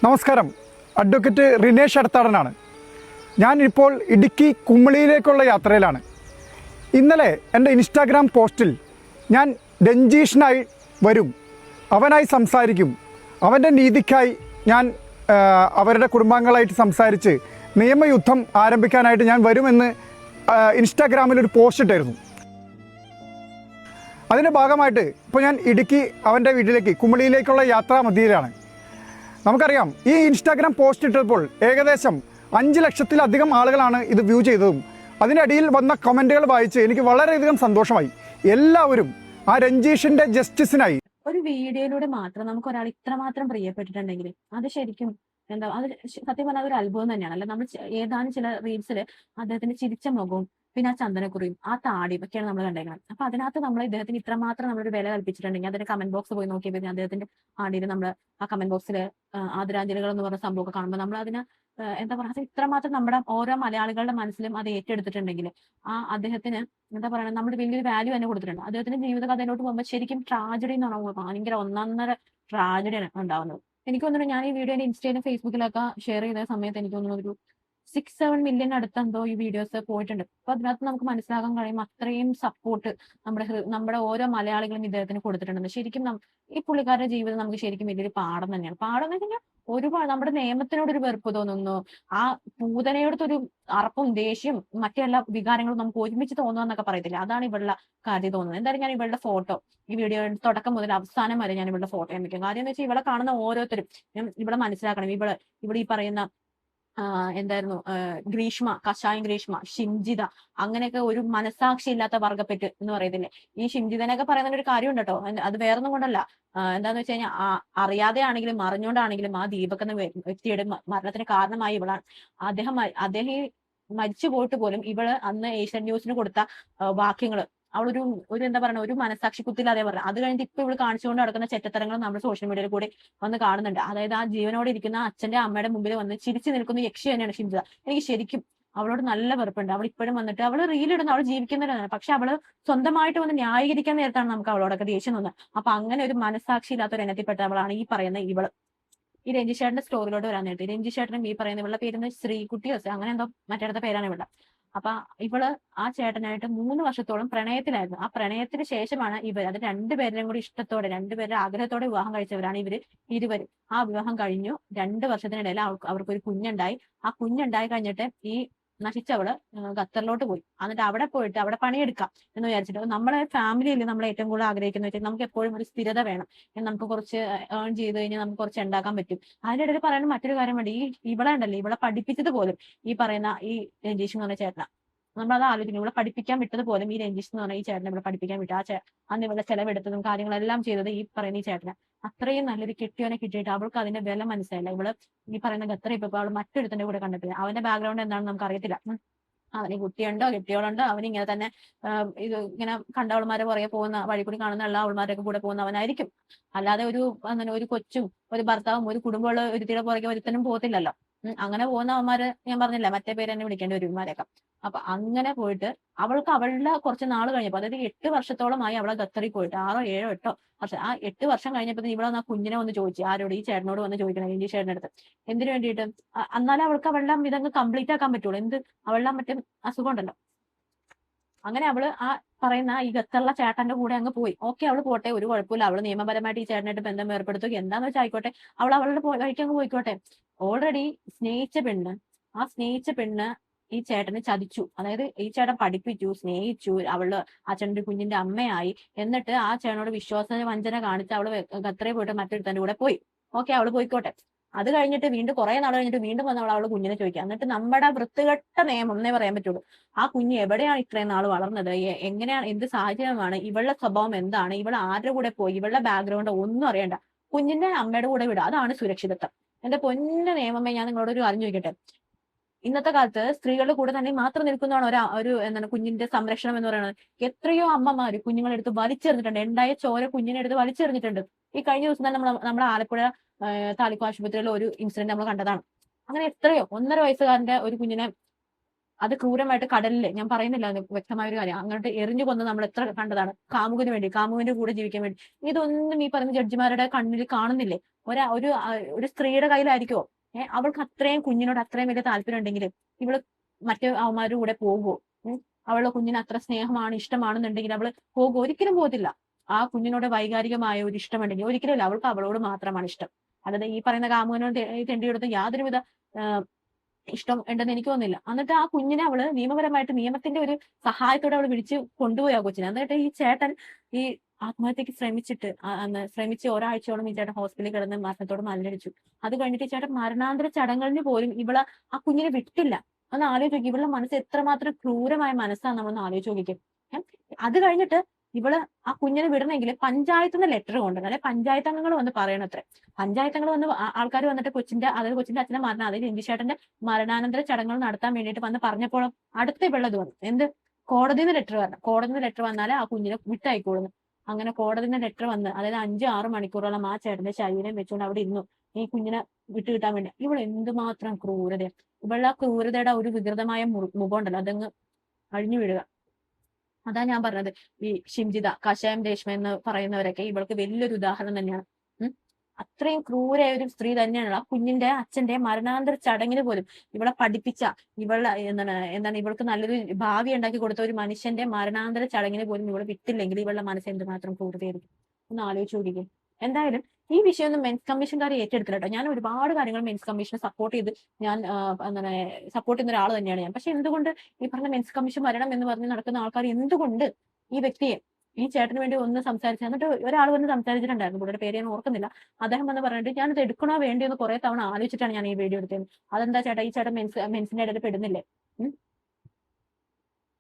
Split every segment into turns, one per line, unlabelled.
നമസ്കാരം. അഡ്വക്കേറ്റ് റിനേഷ് അടുത്താടനാണ്. ഞാനിപ്പോൾ ഇടുക്കി കുമളിയിലേക്കുള്ള യാത്രയിലാണ്. ഇന്നലെ എൻ്റെ ഇൻസ്റ്റാഗ്രാം പോസ്റ്റിൽ ഞാൻ രഞ്ജീഷിനായി വരും, അവനായി സംസാരിക്കും, അവൻ്റെ നീതിക്കായി ഞാൻ അവരുടെ കുടുംബാംഗങ്ങളായിട്ട് സംസാരിച്ച് നിയമയുദ്ധം ആരംഭിക്കാനായിട്ട് ഞാൻ വരുമെന്ന് ഇൻസ്റ്റാഗ്രാമിലൊരു പോസ്റ്റ് ഇട്ടായിരുന്നു. അതിൻ്റെ ഭാഗമായിട്ട് ഇപ്പോൾ ഞാൻ ഇടുക്കി അവൻ്റെ വീട്ടിലേക്ക് കുമളിയിലേക്കുള്ള യാത്രാമധ്യയിലാണ്. നമുക്കറിയാം, ഈ ഇൻസ്റ്റാഗ്രാം പോസ്റ്റ് ഇട്ടപ്പോൾ ഏകദേശം 5 ലക്ഷത്തിലധികം ആളുകളാണ് ഇത് വ്യൂ ചെയ്തതും. അതിനിടയിൽ വന്ന കമൻറ്റുകൾ വായിച്ച് എനിക്ക് വളരെയധികം സന്തോഷമായി. എല്ലാവരും ആ രഞ്ജീഷിൻ്റെ ജസ്റ്റിസിനായി.
ഒരു വീഡിയോയിലൂടെ മാത്രം നമുക്ക് ഒരാൾ ഇത്രമാത്രം പ്രിയപ്പെട്ടിട്ടുണ്ടെങ്കിൽ അത് ശരിക്കും അത് സത്യം പറഞ്ഞാൽ ഒരു അത്ഭുതം തന്നെയാണ്. അല്ല, നമ്മൾ ഏതാനും ചില റീൽസിൽ അദ്ദേഹത്തിന്റെ ചിരിച്ച മുഖവും പിന്നെ ആ ചന്ദനക്കുറിയും ആ താടിയും ഒക്കെയാണ് നമ്മൾ കണ്ടേക്കുന്നത്. അപ്പൊ അതിനകത്ത് നമ്മൾ ഇദ്ദേഹത്തിന് ഇത്രമാത്രം നമ്മളൊരു വില കൽപ്പിച്ചിട്ടുണ്ടെങ്കിൽ അതിന്റെ കമന്റ് ബോക്സ് പോയി നോക്കിയപ്പോൾ അദ്ദേഹത്തിന്റെ ആടിയിൽ നമ്മൾ ആ കമന്റ് ബോക്സിൽ ആദരാഞ്ജലികൾ എന്ന് പറഞ്ഞ സംഭവമൊക്കെ കാണുമ്പോൾ നമ്മൾ അതിന് അത് ഇത്രമാത്രം നമ്മുടെ ഓരോ മലയാളികളുടെ മനസ്സിലും അത് ഏറ്റെടുത്തിട്ടുണ്ടെങ്കിൽ ആ അദ്ദേഹത്തിന് നമ്മൾ വലിയൊരു വാല്യൂ തന്നെ കൊടുത്തിട്ടുണ്ട്. അദ്ദേഹത്തിന്റെ ജീവിതകഥയിലോട്ട് പോകുമ്പോൾ ശരിക്കും ട്രാജഡി എന്ന് പറഞ്ഞാൽ ഭയങ്കര ഒന്നൊന്നര ട്രാജഡിയാണ് ഉണ്ടാവുന്നത്. എനിക്ക് തോന്നുന്നു ഞാൻ ഈ വീഡിയോ എന്റെ ഇൻസ്റ്റയിലും ഫേസ്ബുക്കിലൊക്കെ ഷെയർ ചെയ്ത സമയത്ത് എനിക്ക് തോന്നുന്നു ഒരു 6-7 മില്യൺ അടുത്ത് എന്തോ ഈ വീഡിയോസ് പോയിട്ടുണ്ട്. അപ്പൊ അതിനകത്ത് നമുക്ക് മനസ്സിലാക്കാൻ കഴിയും അത്രയും സപ്പോർട്ട് നമ്മുടെ ഓരോ മലയാളികളും ഇദ്ദേഹത്തിന് കൊടുത്തിട്ടുണ്ടെന്ന്. ശരിക്കും ഈ പുള്ളിക്കാരുടെ ജീവിതം നമുക്ക് ശരിക്കും വലിയൊരു പാഠം തന്നെയാണ്. പാഠം എന്ന് വെച്ച് കഴിഞ്ഞാൽ ഒരുപാട് നമ്മുടെ നിയമത്തിനോടൊരു വെറുപ്പ് തോന്നുന്നു, ആ പൂതനയോടത്തൊരു അറപ്പും ദേഷ്യം മറ്റു എല്ലാ വികാരങ്ങളും നമുക്ക് ഒരുമിച്ച് തോന്നുക പറയത്തില്ല. അതാണ് ഇവളുടെ കാര്യം തോന്നുന്നത്. എന്തായാലും ഞാൻ ഇവളുടെ ഫോട്ടോ ഈ വീഡിയോ തുടക്കം മുതൽ അവസാനം വരെ ഞാൻ ഇവളുടെ ഫോട്ടോ വെക്കും. കാര്യം എന്ന് വെച്ചാൽ ഇവളെ കാണുന്ന ഓരോരുത്തരും ഇവിടെ മനസ്സിലാക്കണം. ഇവിടെ ഈ പറയുന്ന ഗ്രീഷ്മ, കഷായം ഗ്രീഷ്മ, ഷിംജിത, അങ്ങനെയൊക്കെ ഒരു മനസാക്ഷി ഇല്ലാത്ത വർഗപ്പെട്ട് എന്ന് പറയത്തില്ലേ. ഈ ഷിംജിതനൊക്കെ പറയുന്ന ഒരു കാര്യം കേട്ടോ. അത് വേറൊന്നും കൊണ്ടല്ല. എന്താന്ന് വെച്ച് കഴിഞ്ഞാൽ അറിയാതെ ആണെങ്കിലും അറിഞ്ഞുകൊണ്ടാണെങ്കിലും ആ ദീപക് എന്ന വ്യക്തിയുടെ മരണത്തിന് കാരണമായി ഇവളാണ്. അദ്ദേഹം ഈ മരിച്ചു പോയിട്ട് പോലും ഇവള് അന്ന് ഏഷ്യൻ ന്യൂസിന് കൊടുത്ത വാക്യങ്ങള് അവളൊരു ഒരു മനസാക്ഷി കുത്തില്ലാതെ പറഞ്ഞു. അത് കഴിഞ്ഞിട്ട് ഇപ്പൊ ഇവള് കാണിച്ചുകൊണ്ട് നടക്കുന്ന ചെറ്റത്തരങ്ങൾ നമ്മൾ സോഷ്യൽ മീഡിയയിൽ കൂടി വന്ന് കാണുന്നുണ്ട്. അതായത് ആ ജീവനോടെ ഇരിക്കുന്ന അച്ഛന്റെ അമ്മയുടെ മുമ്പിൽ വന്ന് ചിരിച്ചു നിൽക്കുന്ന യക്ഷി തന്നെയാണ് ഷിംജിത. എനിക്ക് ശരിക്കും അവളോട് നല്ല വെറുപ്പുണ്ട്. അവൾ ഇപ്പോഴും വന്നിട്ട് അവള് റീലിടുന്നു, അവൾ ജീവിക്കുന്നവരാണ്. പക്ഷെ അവള് സ്വന്തമായിട്ട് വന്ന് ന്യായീകരിക്കാൻ നേരത്താണ് നമുക്ക് അവളോടൊക്കെ ദേഷ്യം തോന്നുന്നത്. അപ്പൊ അങ്ങനെ ഒരു മനസാക്ഷി ഇല്ലാത്ത ഒരു ഇനത്തിൽപ്പെട്ട അവളാണ് ഈ പറയുന്ന ഇവള്. ഈ രഞ്ജിഷേട്ടന്റെ സ്റ്റോറിലോട്ട് വരാൻ നേരത്തെ രഞ്ജിഷേട്ടനും ഈ പറയുന്ന ഇവളുടെ പേര് ശ്രീകുട്ടിയോ അങ്ങനെ എന്തോ മറ്റേടത്തെ പേരാണ് ഇവളുടെ. അപ്പൊ ഇവള് ആ ചേട്ടനായിട്ട് 3 വർഷത്തോളം പ്രണയത്തിലായിരുന്നു. ആ പ്രണയത്തിന് ശേഷമാണ് അത് രണ്ടുപേരുടെയും കൂടി ഇഷ്ടത്തോടെ, രണ്ടുപേരുടെ ആഗ്രഹത്തോടെ വിവാഹം കഴിച്ചവരാണ് ഇരുവരും. ആ വിവാഹം കഴിഞ്ഞു. 2 വർഷത്തിനിടയിൽ അവർക്കൊരു കുഞ്ഞുണ്ടായി. ആ കുഞ്ഞുണ്ടായി കഴിഞ്ഞിട്ട് ഈ നശിച്ചവള് ഖത്തറിലോട്ട് പോയി. എന്നിട്ട് അവിടെ പോയിട്ട് അവിടെ പണിയെടുക്കാം എന്ന് വിചാരിച്ചിട്ട്, നമ്മളെ ഫാമിലിയിൽ നമ്മൾ ഏറ്റവും കൂടുതൽ ആഗ്രഹിക്കുന്ന വെച്ചാൽ നമുക്ക് എപ്പോഴും ഒരു സ്ഥിരത വേണം. നമുക്ക് കുറച്ച് ഏൺ ചെയ്ത് കഴിഞ്ഞാൽ നമുക്ക് കുറച്ച് ഉണ്ടാക്കാൻ പറ്റും. അതിനിടയിൽ പറയുന്ന മറ്റൊരു കാര്യം വേണ്ടി, ഇവളെ ഉണ്ടല്ലോ, ഇവളെ പഠിപ്പിച്ചത് പോലും ഈ പറയുന്ന ഈ രഞ്ജീഷ് എന്ന് പറഞ്ഞ ചേട്ടനാ. നമ്മളത് ആലോചിക്കുന്നു. ഇവിടെ പഠിപ്പിക്കാൻ വിട്ടത് പോലും ഈ രഞ്ജീഷ് എന്ന് പറഞ്ഞ ഈ ചേട്ടനെ ഇവിടെ പഠിപ്പിക്കാൻ വിട്ടു. അന്ന് ഇവിടെ ചെലവെടുത്തതും കാര്യങ്ങളെല്ലാം ചെയ്തത് ഈ പറയുന്ന ഈ ചേട്ടനെ. അത്രയും നല്ലൊരു കെട്ടിയോനെ കിട്ടിയിട്ട് അവൾക്ക് അതിന്റെ വില മനസ്സിലായില്ല. ഇവള് ഈ പറയുന്ന ഖത്തർ ഇപ്പൊ അവൾ മറ്റൊരുത്തന്റെ കൂടെ കണ്ടിട്ടില്ല. അവന്റെ ബാക്ക്ഗ്രൗണ്ട് എന്താണെന്ന് നമുക്ക് അറിയത്തില്ല. അവന് കുട്ടിയുണ്ടോ കെട്ടിയോളുണ്ടോ, അവന് ഇങ്ങനെ തന്നെ ഇങ്ങനെ കണ്ടവൾമാരെ പുറകെ പോകുന്ന, വഴി കൂടി കാണുന്ന എല്ലാ അവൾമാരൊക്കെ കൂടെ പോകുന്നവനായിരിക്കും. അല്ലാതെ ഒരു കൊച്ചും ഒരു ഭർത്താവും ഒരു കുടുംബമുള്ള ഒരുത്തിയുടെ പുറകെ ഒരുത്തനും പോകത്തില്ലല്ലോ. അങ്ങനെ പോകുന്ന അവന്മാര് ഞാൻ പറഞ്ഞില്ല, മറ്റേ പേര് തന്നെ വിളിക്കേണ്ട ഒരുമാരൊക്കെ. അപ്പൊ അങ്ങനെ പോയിട്ട് അവൾക്ക് അവളുടെ കുറച്ച് നാൾ കഴിഞ്ഞപ്പോ, അതായത് 8 വർഷത്തോളമായി അവളെ ഖത്തറിൽ പോയിട്ട് 6, 7, 8 വർഷം. ആ 8 വർഷം കഴിഞ്ഞപ്പോ ഇവിടെ ആ കുഞ്ഞിനെ വന്ന് ചോദിച്ചു. ആരോട്? ഈ ചേട്ടനോട് വന്ന് ചോദിക്കണം, ഈ ചേട്ടൻ്റെ അടുത്ത്. എന്തിനു വേണ്ടിയിട്ട്? എന്നാലും അവൾക്ക് അവളുടെ ഇതങ്ങ് കംപ്ലീറ്റ് ആക്കാൻ പറ്റുള്ളൂ. അവളുടെ മറ്റേ അസുഖം ഉണ്ടല്ലോ. അങ്ങനെ അവള് ആ പറയുന്ന ഈ ഖത്തറിലെ ചേട്ടന്റെ കൂടെ അങ്ങ് പോയി. ഓക്കെ, അവള് പോട്ടെ, ഒരു കുഴപ്പമില്ല. അവള് നിയമപരമായിട്ട് ഈ ചേട്ടനായിട്ട് ബന്ധം ഏർപ്പെടുത്തുക എന്താന്ന് വെച്ചാൽ ആയിക്കോട്ടെ. അവളുടെ വഴിക്ക് അങ്ങ് പോയിക്കോട്ടെ. ഓൾറെഡി ആ സ്നേഹിച്ച പെണ്ണ് ഈ ചേട്ടനെ ചതിച്ചു. അതായത് ഈ ചേട്ടൻ പഠിപ്പിച്ചു, സ്നേഹിച്ചു, അവള് അച്ഛൻ്റെ കുഞ്ഞിന്റെ അമ്മയായി. എന്നിട്ട് ആ ചേട്ടനോട് വിശ്വാസ വഞ്ചന കാണിച്ച് അവള് ഖത്തറിൽ പോയിട്ട് മറ്റൊരുത്തന്റെ കൂടെ പോയി. ഓക്കെ, അവള് പോയിക്കോട്ടെ. അത് കഴിഞ്ഞിട്ട് വീണ്ടും കുറെ നാൾ കഴിഞ്ഞിട്ട് വീണ്ടും വന്ന് അവളെ കുഞ്ഞിനെ ചോദിക്കുക. എന്നിട്ട് നമ്മുടെ വൃത്തികെട്ട നിയമം എന്നേ പറയാൻ പറ്റുള്ളൂ. ആ കുഞ്ഞ് എവിടെയാണ് ഇത്രയും നാൾ വളർന്നത്, എങ്ങനെയാണ്, എന്ത് സാഹചര്യമാണ്, ഇവളുടെ സ്വഭാവം എന്താണ്, ഇവൾ ആരുടെ കൂടെ പോയി, ഇവളുടെ ബാക്ക്ഗ്രൗണ്ട് ഒന്നും അറിയണ്ട. കുഞ്ഞിന്റെ അമ്മയുടെ കൂടെ വിടുക, അതാണ് സുരക്ഷിതത്വം. എന്റെ പൊന്ന നിയമമേ, ഞാൻ നിങ്ങളോട് ഒരു കാര്യം ചോദിക്കട്ടെ. ഇന്നത്തെ കാലത്ത് സ്ത്രീകളുടെ കൂടെ തന്നെ മാത്രം നിൽക്കുന്നതാണ് കുഞ്ഞിന്റെ സംരക്ഷണം എന്ന് പറയുന്നത്. എത്രയോ അമ്മമാര് കുഞ്ഞുങ്ങളെടുത്ത് വലിച്ചെറിഞ്ഞിട്ടുണ്ട്. ഉണ്ടായ ചോര കുഞ്ഞിനെ എടുത്ത് വലിച്ചെറിഞ്ഞിട്ടുണ്ട്. ഈ കഴിഞ്ഞ ദിവസം തന്നെ നമ്മുടെ ആലപ്പുഴ താലൂക്ക് ആശുപത്രിയിലെ ഒരു ഇൻസിഡന്റ് നമ്മൾ കണ്ടതാണ്. അങ്ങനെ എത്രയോ 1.5 വയസ്സുകാരന്റെ ഒരു കുഞ്ഞിനെ അത് ക്രൂരമായിട്ട് കടലില്, ഞാൻ പറയുന്നില്ല അത് വ്യക്തമായ ഒരു കാര്യം, അങ്ങോട്ട് എറിഞ്ഞു കൊന്ന് നമ്മൾ എത്ര കണ്ടതാണ്, കാമുകിന്റെ കൂടെ ജീവിക്കാൻ വേണ്ടി. ഇതൊന്നും ഈ പറയുന്ന ജഡ്ജിമാരുടെ കണ്ണിൽ കാണുന്നില്ലേ? ഒരു സ്ത്രീയുടെ കയ്യിലായിരിക്കുമോ അവൾക്ക് അത്രയും കുഞ്ഞിനോട് അത്രയും വലിയ താല്പര്യം ഉണ്ടെങ്കിൽ ഇവള് മറ്റു അവന്മാരുടെ കൂടെ പോകുമോ? അവളുടെ കുഞ്ഞിന് അത്ര സ്നേഹമാണ്, ഇഷ്ടമാണെന്നുണ്ടെങ്കിൽ അവള് പോകുമോ? ഒരിക്കലും പോകത്തില്ല. ആ കുഞ്ഞിനോട് വൈകാരികമായ ഒരു ഇഷ്ടമുണ്ടെങ്കിൽ ഒരിക്കലും അവൾക്ക് അവളോട് മാത്രമാണ് ഇഷ്ടം. അതായത് ഈ പറയുന്ന കാമുകനോട് തെണ്ടിയെടുത്ത് യാതൊരുവിധ ഇഷ്ടം ഉണ്ടെന്ന് എനിക്ക് തോന്നുന്നില്ല. എന്നിട്ട് ആ കുഞ്ഞിനെ അവള് നിയമപരമായിട്ട് നിയമത്തിന്റെ ഒരു സഹായത്തോടെ അവള് വിളിച്ച് കൊണ്ടുപോയി ആ കൊച്ചിനെ. എന്നിട്ട് ഈ ചേട്ടൻ ഈ ആത്മഹത്യക്ക് ശ്രമിച്ച് ഒരാഴ്ചയോളം ഈ ചേട്ടൻ ഹോസ്പിറ്റലിൽ കിടന്ന് മരണത്തോട് മല്ലടിച്ചു. അത് കഴിഞ്ഞിട്ട് ചേട്ടൻ മരണാന്തര ചടങ്ങുകളിന് പോലും ഇവളെ ആ കുഞ്ഞിനെ വിട്ടില്ല. ഒന്ന് ആലോചിച്ച് നോക്കി, ഇവളുടെ മനസ്സ് എത്രമാത്രം ക്രൂരമായ മനസ്സാണ് നമ്മളൊന്ന് ആലോചിച്ച് നോക്കിക്കും. അത് കഴിഞ്ഞിട്ട് ഇവള് ആ കുഞ്ഞിനെ വിടണമെങ്കിൽ പഞ്ചായത്തിൽ നിന്ന് ലെറ്റർ കൊണ്ടുവരണം, അല്ലെ പഞ്ചായത്ത് അംഗങ്ങൾ വന്ന് പറയണത്രേ. പഞ്ചായത്ത് അംഗങ്ങൾ വന്ന് ആൾക്കാർ വന്നിട്ട് കൊച്ചിന്റെ അച്ഛന്റെ മരണം, അതായത് രഞ്ജിഷേട്ടന്റെ മരണാനന്തര ചടങ്ങുകൾ നടത്താൻ വേണ്ടിയിട്ട് വന്ന് പറഞ്ഞപ്പോൾ അടുത്ത ഇവളത് വന്നു, എന്ത് കോടതിയിൽ നിന്ന് ലെറ്റർ വരണം, കോടതിയിൽ നിന്ന് ലെറ്റർ വന്നാലേ ആ കുഞ്ഞിനെ വിട്ടയക്കോളുന്നു. അങ്ങനെ കോടതിയിൽ നിന്ന് ലെറ്റർ വന്ന്, അതായത് 5-6 മണിക്കൂറോളം ആ ചേട്ടന്റെ ശരീരം വെച്ചുകൊണ്ട് അവിടെ ഇരുന്നു ഈ കുഞ്ഞിനെ വിട്ടുകിട്ടാൻ വേണ്ടി. ഇവൾ എന്തുമാത്രം ക്രൂരത! ഇവളുടെ ആ ക്രൂരതയുടെ ഒരു വികൃതമായ മുഖം ഉണ്ടല്ലോ, അതങ്ങ് അഴിഞ്ഞു വീഴുക. അതാ ഞാൻ പറഞ്ഞത്, ഈ ഷിംജിത, കഷായം രേഷ്മ എന്ന് പറയുന്നവരൊക്കെ ഇവൾക്ക് വലിയൊരു ഉദാഹരണം തന്നെയാണ്. അത്രയും ക്രൂരായ ഒരു സ്ത്രീ തന്നെയാണ്. ആ കുഞ്ഞിന്റെ അച്ഛന്റെ മരണാന്തര ചടങ്ങിന് പോലും ഇവളെ പഠിപ്പിച്ച, ഇവളെ എന്താണ് ഇവൾക്ക് നല്ലൊരു ഭാവി ഉണ്ടാക്കി കൊടുത്ത ഒരു മനുഷ്യന്റെ മരണാന്തര ചടങ്ങിന് പോലും ഇവളെ വിട്ടില്ലെങ്കിൽ ഇവളുടെ മനസ്സ് എന്തുമാത്രം ക്രൂരതയായിരിക്കും ഒന്ന് ആലോചിച്ച് നോക്കിക്കും. എന്തായാലും ഈ വിഷയം ഒന്നും മെൻസ് കമ്മീഷൻകാർ ഏറ്റെടുത്തില്ല കേട്ടോ. ഞാൻ ഒരുപാട് കാര്യങ്ങൾ മെൻസ് കമ്മീഷനെ സപ്പോർട്ട് ചെയ്ത് സപ്പോർട്ട് ചെയ്യുന്ന ഒരാൾ തന്നെയാണ് ഞാൻ. പക്ഷെ എന്തുകൊണ്ട് ഈ പറഞ്ഞ മെൻസ് കമ്മീഷൻ വരണം എന്ന് പറഞ്ഞ് നടക്കുന്ന ആൾക്കാർ എന്തുകൊണ്ട് ഈ വ്യക്തിയെ, ഈ ചേട്ടന് വേണ്ടി ഒന്ന് സംസാരിച്ചു, എന്നിട്ട് ഒരാൾ വന്ന് സംസാരിച്ചിട്ടുണ്ടായിരുന്നു, പുള്ളിയുടെ പേര് ഞാൻ ഓർക്കുന്നില്ല. അദ്ദേഹം വന്ന് പറഞ്ഞിട്ട് ഞാനിത് എടുക്കണോ വേണ്ടിയോ എന്ന് കുറെ തവണ ആലോചിച്ചിട്ടാണ് ഞാൻ ഈ വീഡിയോ എടുത്തത്. അതെന്താ ചേട്ടാ, ഈ ചേട്ടൻ മെൻസിന്റെ ഇടയിൽ പെടുന്നില്ലേ?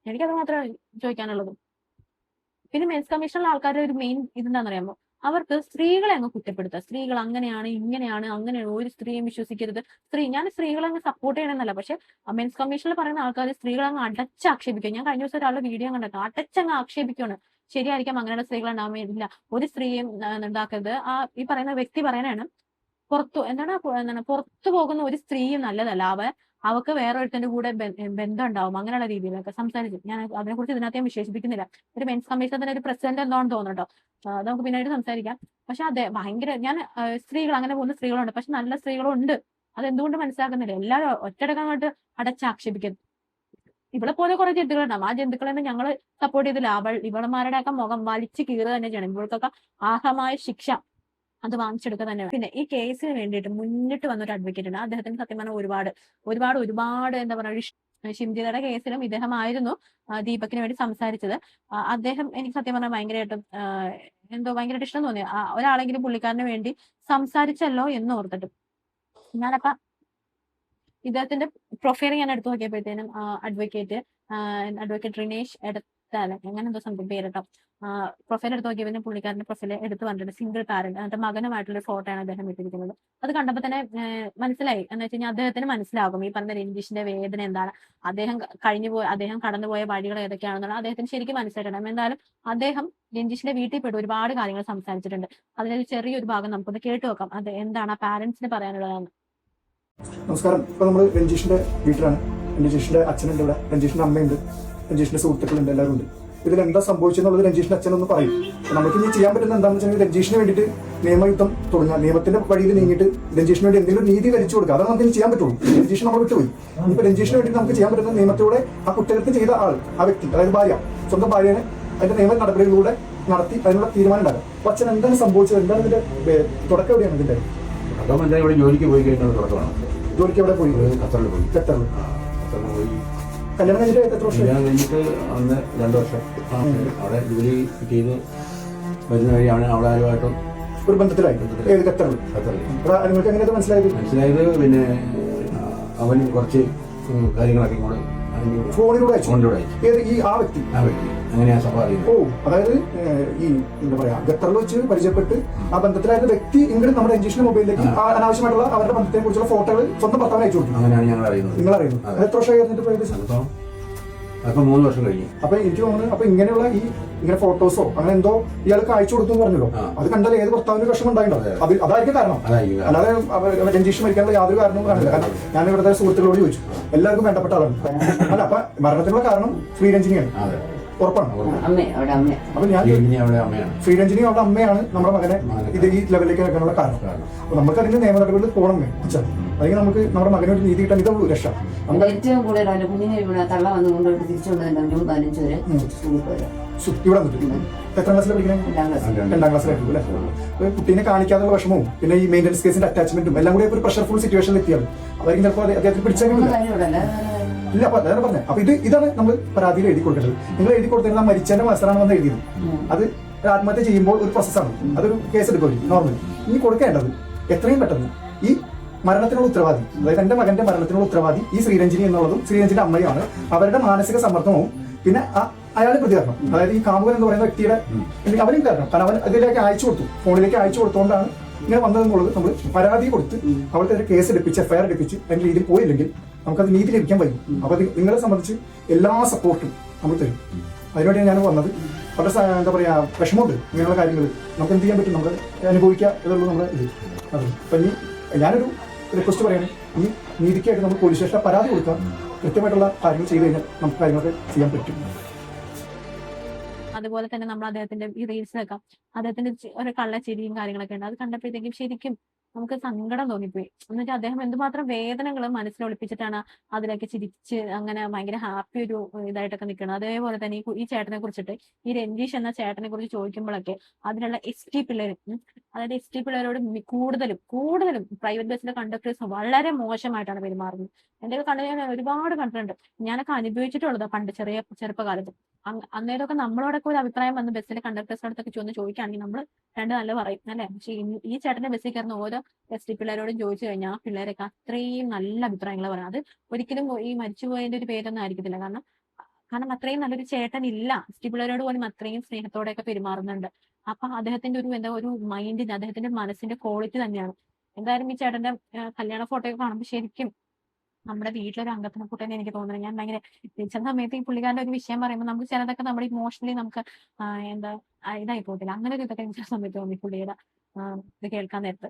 എനിക്കത് മാത്രമേ ചോദിക്കാനുള്ളൂ. പിന്നെ മെൻസ് കമ്മീഷനിലെ ആൾക്കാരുടെ ഒരു മെയിൻ ഇതെന്താണെന്നറിയാമോ? അവർക്ക് സ്ത്രീകളെ അങ്ങ് കുറ്റപ്പെടുത്തുക. സ്ത്രീകൾ അങ്ങനെയാണ്, ഇങ്ങനെയാണ്, അങ്ങനെയാണ്, ഒരു സ്ത്രീയും വിശ്വസിക്കരുത്. ഞാൻ സ്ത്രീകളെ അങ്ങ് സപ്പോർട്ട് ചെയ്യണമെന്നല്ല, പക്ഷെ മെൻസ് കമ്മീഷനിൽ പറയുന്ന ആൾക്കാർ സ്ത്രീകളെ അങ്ങ് അടച്ചാക്ഷേപിക്കുക. ഞാൻ കഴിഞ്ഞ ദിവസം ഒരാളുടെ വീഡിയോ കണ്ടത്, അടച്ചങ്ങ് ആക്ഷേപിക്കുകയാണ്. ശരിയായിരിക്കാം, അങ്ങനെയുള്ള സ്ത്രീകൾ ഉണ്ടാവുന്നില്ല, ഒരു സ്ത്രീയും ഉണ്ടാക്കരുത്. ഈ പറയുന്ന വ്യക്തി പറയാനാണ്, പുറത്തു പോകുന്ന ഒരു സ്ത്രീയും നല്ലതല്ല, അവർക്ക് വേറെ ഒരുത്തന്റെ കൂടെ ബന്ധം ഉണ്ടാവും, അങ്ങനെയുള്ള രീതിയിലൊക്കെ സംസാരിച്ചു. ഞാൻ അതിനെക്കുറിച്ച് ഇതിനകത്ത് ഞാൻ വിശേഷിപ്പിക്കുന്നില്ല. ഒരു മെൻസ് കമ്മീഷൻ തന്നെ ഒരു പ്രസിഡന്റ് എന്താണെന്ന് തോന്നുന്നുണ്ടോ, അത് നമുക്ക് പിന്നീട് സംസാരിക്കാം. പക്ഷെ അതെ, ഭയങ്കര സ്ത്രീകൾ, അങ്ങനെ പോകുന്ന സ്ത്രീകളുണ്ട്, പക്ഷെ നല്ല സ്ത്രീകളും ഉണ്ട്. അതെന്തുകൊണ്ട് മനസ്സിലാക്കുന്നില്ല? എല്ലാവരും ഒറ്റടക്കമായിട്ട് അടച്ചാക്ഷേപിക്കുന്നു. ഇവളെ പോലെ കുറെ ജന്തുക്കളുണ്ടാവും. ആ ജന്തുക്കളെ ഞങ്ങൾ സപ്പോർട്ട് ചെയ്തില്ല. ഇവളമാരുടെ ഒക്കെ മുഖം വലിച്ചു കീറുക തന്നെ ചെയ്യണം. ഇവൾക്കൊക്കെ അർഹമായ ശിക്ഷ അത് വാങ്ങിച്ചെടുക്കുക തന്നെ. പിന്നെ ഈ കേസിന് വേണ്ടിയിട്ട് മുന്നിട്ട് വന്നൊരു അഡ്വക്കേറ്റ് ഉണ്ട്. അദ്ദേഹത്തിന് സത്യം പറഞ്ഞാൽ ഒരുപാട് എന്താ പറയുക, ഷിംജിതയുടെ കേസിലും ഇദ്ദേഹമായിരുന്നു ദീപകിന് വേണ്ടി സംസാരിച്ചത്. അദ്ദേഹം എനിക്ക് സത്യം പറഞ്ഞാൽ ഭയങ്കരമായിട്ട് ഇഷ്ടം തോന്നി. ഒരാളെങ്കിലും പുള്ളിക്കാരന് വേണ്ടി സംസാരിച്ചല്ലോ എന്ന് ഓർത്തിട്ട്. ഞാനപ്പ ഇദ്ദേഹത്തിന്റെ പ്രൊഫൈൽ ഞാൻ എടുത്തു നോക്കിയപ്പോഴത്തേനും അഡ്വക്കേറ്റ് റിനേഷ് അങ്ങനെ എന്തോ സംതിങ് പേരട്ടോ, പ്രൊഫൈൽ എടുത്ത് നോക്കിയപ്പോൾ പുള്ളിക്കാരന്റെ പ്രൊഫൈൽ എടുത്ത് പറഞ്ഞിട്ടുണ്ട് സിംഗിൾ പാരന്റ്, എന്നിട്ട് മകനുമായിട്ടുള്ള ഫോട്ടോ ആണ് അദ്ദേഹം ഇട്ടിരിക്കുന്നത്. അത് കണ്ടപ്പോൾ തന്നെ മനസ്സിലായി, എന്ന് വെച്ച് കഴിഞ്ഞാൽ അദ്ദേഹത്തിന് മനസ്സിലാകും ഈ പറഞ്ഞ രഞ്ജിഷിന്റെ വേദന എന്താണ്, അദ്ദേഹം കടന്നുപോയ വഴികൾ ഏതൊക്കെയാണെന്നുള്ള അദ്ദേഹത്തിന് ശരിക്കും മനസ്സിലായിട്ടുണ്ട്. എന്തായാലും അദ്ദേഹം രഞ്ജിഷിന്റെ വീട്ടിൽ പോയിട്ട് ഒരുപാട് കാര്യങ്ങൾ സംസാരിച്ചിട്ടുണ്ട്. അതിലൊരു ചെറിയൊരു ഭാഗം നമുക്കൊന്ന് കേട്ടു നോക്കാം. അത് എന്താണ് ആ പാരന്റ്സിന് പറയാനുള്ളതെന്ന്.
നമസ്കാരം. ഇപ്പൊ നമ്മൾ രഞ്ജീഷിന്റെ വീട്ടിലാണ്. രഞ്ജീഷിന്റെ അച്ഛനുണ്ട് ഇവിടെ, രഞ്ജീഷിന്റെ അമ്മയുണ്ട്, രഞ്ജീഷിന്റെ സുഹൃത്തുക്കളുണ്ട്, എല്ലാവരും ഉണ്ട്. ഇതിൽ എന്താ സംഭവിച്ചെന്നുള്ളത് രഞ്ജീഷിന്റെ അച്ഛനൊന്ന് പറയും. നമുക്ക് ഇനി ചെയ്യാൻ പറ്റുന്ന എന്താണെന്ന് വെച്ചാൽ രഞ്ജീഷിന് വേണ്ടിയിട്ട് നിയമയുദ്ധം തുടങ്ങുക, നിയമത്തിന്റെ വഴിയിൽ നീങ്ങിയിട്ട് രഞ്ജീഷിന് വേണ്ടി എന്തെങ്കിലും നീതി വലിച്ചു കൊടുക്കുക. അതാണ് നമുക്ക് ചെയ്യാൻ പറ്റുള്ളൂ. രഞ്ജീഷ് നമ്മൾ വിട്ടുപോയി. ഇപ്പൊ രഞ്ജീഷിന് വേണ്ടി നമുക്ക് ചെയ്യാൻ പറ്റുന്ന നിയമത്തിലൂടെ ആ കുറ്റകൃത്യം ചെയ്ത ആ വ്യക്തി, അതായത് ഭാര്യ, സ്വന്തം ഭാര്യനെ അതിന്റെ നിയമ നടപടികളിലൂടെ നടത്തി അതിനുള്ള തീരുമാനം ഉണ്ടാകും. അപ്പൊ അച്ഛൻ എന്താണ് സംഭവിച്ചത്, എന്താണ് ഇതിന്റെ തുടക്കം, എവിടെയാണ് ഇതിന്റെ
ജോലിക്ക് പോയി കഴിഞ്ഞാൽ തുടക്കമാണ്.
ജോലിക്ക് എവിടെ പോയി?
ഖത്തറിൽ പോയി.
ഖത്തറിൽ
പോയി.
കല്യാണം കഴിഞ്ഞിട്ട് എത്ര വർഷം?
കല്യാണം കഴിഞ്ഞിട്ട് അന്ന് 2 വർഷം അവിടെ ജോലി ചെയ്ത് വരുന്ന വഴിയാണ് അവിടെ ആരുമായിട്ടും
ഒരു ബന്ധത്തിലായി. ഏത്? ഖത്തറിൽ. നിങ്ങൾക്ക് എങ്ങനെയൊക്കെ മനസ്സിലായത്?
പിന്നെ അവൻ കുറച്ച് കാര്യങ്ങളൊക്കെ കൂടെ
ഫോണിലൂടെ അയച്ചു. ഈ ആ വ്യക്തി
അങ്ങനെയാ സഭ അറിയുന്നത്.
ഓ, അതായത് ഈ എന്താ പറയാ, ഖത്തറിൽ വെച്ച് പരിചയപ്പെട്ട് ആ ബന്ധത്തിലായിരുന്ന വ്യക്തി ഇങ്ങോട്ട് നമ്മുടെ രഞ്ജീഷിന്റെ മൊബൈലിലേക്ക് അനാവശ്യമായിട്ടുള്ള അവരുടെ ബന്ധത്തെ കുറിച്ചുള്ള ഫോട്ടോകൾ സ്വന്തം ഭർത്താവിന് അയച്ചു കൊടുക്കും.
അങ്ങനെയാണ് ഞങ്ങൾ അറിയുന്നത്.
നിങ്ങൾ അറിയുന്നു. എത്ര വർഷമായി പോയത്?
അപ്പൊ 3 വർഷം കഴിഞ്ഞു.
അപ്പൊ എനിക്ക് തോന്നുന്നു അപ്പൊ ഇങ്ങനെയുള്ള ഇങ്ങനെ ഫോട്ടോസോ അങ്ങനെ എന്തോ ഇയാൾക്ക് അയച്ചു കൊടുത്തു എന്ന് പറഞ്ഞല്ലോ, അത് കണ്ടാൽ ഏത് ഭർത്താവിന് വിഷമം ഉണ്ടായിട്ടുണ്ടാവും. അത് അതായിരിക്കും കാരണം, അല്ലാതെ രഞ്ജീഷ് മരിക്കാനുള്ള യാതൊരു കാരണവും കാണില്ല. കാരണം ഞാൻ ഇവിടുത്തെ സുഹൃത്തുക്കളോട് ചോദിച്ചു, എല്ലാവർക്കും വേണ്ടപ്പെട്ട ആളാണ്. അല്ല, അപ്പൊ മരണത്തിനുള്ള കാരണം ശ്രീരഞ്ജിനിയാണ്, ഉറപ്പാണ്. അപ്പൊ ഞാൻ ശ്രീരഞ്ജിനി അവരുടെ അമ്മയാണ് നമ്മുടെ മകനെ ഈ ലെവലിലേക്ക് വെക്കാനുള്ള കാരണം. അപ്പൊ നമുക്ക് അതിന്റെ നിയമ നടപടികൾ പോകണം വെച്ചാൽ അല്ലെങ്കിൽ നമുക്ക് നമ്മുടെ മകനോട് നീതി കിട്ടാൻ ഇതുള്ളൂ രക്ഷ.
ഏറ്റവും കൂടുതൽ കുഞ്ഞിനെ ഇവിടെ തള്ള വന്നുകൊണ്ട് തിരിച്ചുകൊണ്ടുവരുന്ന 15 വരെ
ഇവിടെ വന്നിട്ട് എത്രാം ക്ലാസ്സിൽ പഠിക്കുന്നത്? 2ാം ക്ലാസ്സിലായിട്ടുള്ളൂ അല്ലേ. കുട്ടീനെ കാണിക്കാനുള്ള വിഷമവും പിന്നെ ഈ മെയിൻ്റനൻസ് കേസിന്റെ അറ്റാച്ച്മെന്റും എല്ലാം കൂടി ഒരു പ്രഷർഫുൾ സിറ്റുവേഷനിൽ എത്തിയാണ്. അതായിരിക്കും ചിലപ്പോൾ അദ്ദേഹത്തിന് പിടിച്ചേക്കില്ല. ഇല്ല, അപ്പൊ അതാണ് പറഞ്ഞത്. അപ്പൊ ഇതാണ് നമ്മൾ പരാതിയിൽ എഴുതി കൊടുക്കേണ്ടത്. നിങ്ങൾ എഴുതി കൊടുത്തിരുന്ന മരിച്ചതിന്റെ മത്സരമാണ് വന്ന് എഴുതിയത്. അത് ആത്മഹത്യ ചെയ്യുമ്പോൾ ഒരു പ്രോസസ്സാണ്, അതൊരു കേസ് എടുക്കും നോർമലി. ഇനി കൊടുക്കേണ്ടത് എത്രയും പെട്ടെന്ന് ഈ മരണത്തിനുള്ള ഉത്തരവാദി, അതായത് എന്റെ മകന്റെ മരണത്തിനുള്ള ഉത്തരവാദി ഈ ശ്രീരഞ്ജിനി എന്നുള്ളതും ശ്രീരഞ്ജിന്റെ അമ്മയാണ്. അവരുടെ മാനസിക സമ്മർദ്ദവും പിന്നെ അയാളുടെ പ്രതികരണം, അതായത് ഈ കാമുകൻ എന്ന് പറയുന്ന വ്യക്തിയുടെ അവരും കാരണം, കാരണം അവൻ അതിലേക്ക് അയച്ചു കൊടുത്തു, ഫോണിലേക്ക് അയച്ചു കൊടുത്തുകൊണ്ടാണ് ഇങ്ങനെ വന്നതെന്നുള്ളത് നമ്മൾ പരാതി കൊടുത്ത് അവർക്കെതിരെ കേസ് എടുപ്പിച്ച് എഫ്ഐആർ എടുപ്പിച്ച് അതിന്റെ രീതിയിൽ പോയില്ലെങ്കിൽ നമുക്കത് നീതി ലഭിക്കാൻ പറ്റും. അപ്പൊ നിങ്ങളെ സംബന്ധിച്ച് എല്ലാ സപ്പോർട്ടും നമ്മൾ തരും. അതിനുവേണ്ടിയാണ് ഞാൻ വന്നത്. വളരെ എന്താ പറയാ വിഷമമുണ്ട് ഇങ്ങനെയുള്ള കാര്യങ്ങൾ. നമുക്ക് എന്ത് ചെയ്യാൻ പറ്റും, നമ്മൾ അനുഭവിക്കുക ഇതുള്ളൂ നമ്മുടെ ഇത്. അതെ, അപ്പൊ ഇനി ഞാനൊരു റിക്വസ്റ്റ് പറയണേ, ഈ നീതിക്കായിട്ട് നമ്മൾ പോലീസ് സ്റ്റേഷനിൽ പരാതി കൊടുക്കാം. കൃത്യമായിട്ടുള്ള കാര്യങ്ങൾ ചെയ്ത് കഴിഞ്ഞാൽ നമുക്ക് കാര്യങ്ങളൊക്കെ ചെയ്യാൻ പറ്റും.
അതുപോലെ തന്നെ നമ്മൾ അദ്ദേഹത്തിന്റെ ഈ റീൽസിലൊക്കെ അദ്ദേഹത്തിന്റെ ഒരു കള്ളച്ചിരിയും കാര്യങ്ങളൊക്കെ ഉണ്ട്. അത് കണ്ടപ്പോഴത്തേക്കും ശരിക്കും നമുക്ക് സങ്കടം തോന്നിപ്പോയി. എന്നുവെച്ചാൽ അദ്ദേഹം എന്തുമാത്രം വേദനകൾ മനസ്സിൽ ഒളിപ്പിച്ചിട്ടാണ് അതിലൊക്കെ ചിരിച്ച് അങ്ങനെ ഭയങ്കര ഹാപ്പി ഒരു ഇതായിട്ടൊക്കെ നിൽക്കുന്നത്. അതേപോലെ തന്നെ ഈ ചേട്ടനെ കുറിച്ചിട്ട്, ഈ രഞ്ജീഷ് എന്ന ചേട്ടനെ കുറിച്ച് ചോദിക്കുമ്പോഴൊക്കെ അതിലുള്ള ST പിള്ളേർ, അതായത് ST പിള്ളേരോട് കൂടുതലും പ്രൈവറ്റ് ബസ്സിലെ കണ്ടക്ടേഴ്സ് വളരെ മോശമായിട്ടാണ് പെരുമാറുന്നത്. എന്റെ കണ്ടു ഞാൻ ഒരുപാട് കണ്ടിട്ടുണ്ട്. ഞാനൊക്കെ അനുഭവിച്ചിട്ടുള്ളത് പണ്ട് ചെറുപ്പകാലത്ത്. അന്നേരമൊക്കെ നമ്മളോടൊക്കെ ഒരു അഭിപ്രായം വന്ന് ബസ്സിലെ കണ്ടക്ടേഴ്സിന്റെ അടുത്തൊക്കെ ചോദിക്കുകയാണെങ്കിൽ നമ്മൾ രണ്ട് നല്ല പറയും അല്ലെ. പക്ഷെ ഈ ചേട്ടന്റെ ബസ്സിൽ കയറുന്ന ഓരോ ST പിള്ളേരോടും ചോദിച്ചു കഴിഞ്ഞാൽ ആ പിള്ളേരൊക്കെ അത്രയും നല്ല അഭിപ്രായങ്ങൾ പറയാം. അത് ഒരിക്കലും ഈ മരിച്ചുപോയതിന്റെ ഒരു പേരൊന്നും ആയിരിക്കത്തില്ല. കാരണം അത്രയും നല്ലൊരു ചേട്ടൻ ഇല്ല. ST പിള്ളേരോട് പോലും അത്രയും സ്നേഹത്തോടെയൊക്കെ പെരുമാറുന്നുണ്ട്. അപ്പൊ അദ്ദേഹത്തിന്റെ ഒരു മൈൻഡിന്, അദ്ദേഹത്തിന്റെ മനസ്സിന്റെ ക്വാളിറ്റി തന്നെയാണ്. എന്തായാലും ഈ ചേട്ടന്റെ കല്യാണ ഫോട്ടോ ഒക്കെ കാണുമ്പോൾ ശരിക്കും നമ്മുടെ വീട്ടിലൊരു അംഗത്തിനെ കൂട്ടാൻ എനിക്ക് തോന്നുന്നത്. ഞാൻ ഭയങ്കര ചില സമയത്ത് ഈ പുള്ളിക്കാരുടെ ഒരു വിഷയം പറയുമ്പോൾ നമുക്ക് ചിലതൊക്കെ നമ്മുടെ ഇമോഷണലി നമുക്ക് എന്താ ഇതായി പോകത്തില്ല. അങ്ങനെ ഒരു ഇതൊക്കെ ചില സമയത്ത് തോന്നി പുള്ളിയുടെ ഇത് കേൾക്കാൻ നേരത്ത്.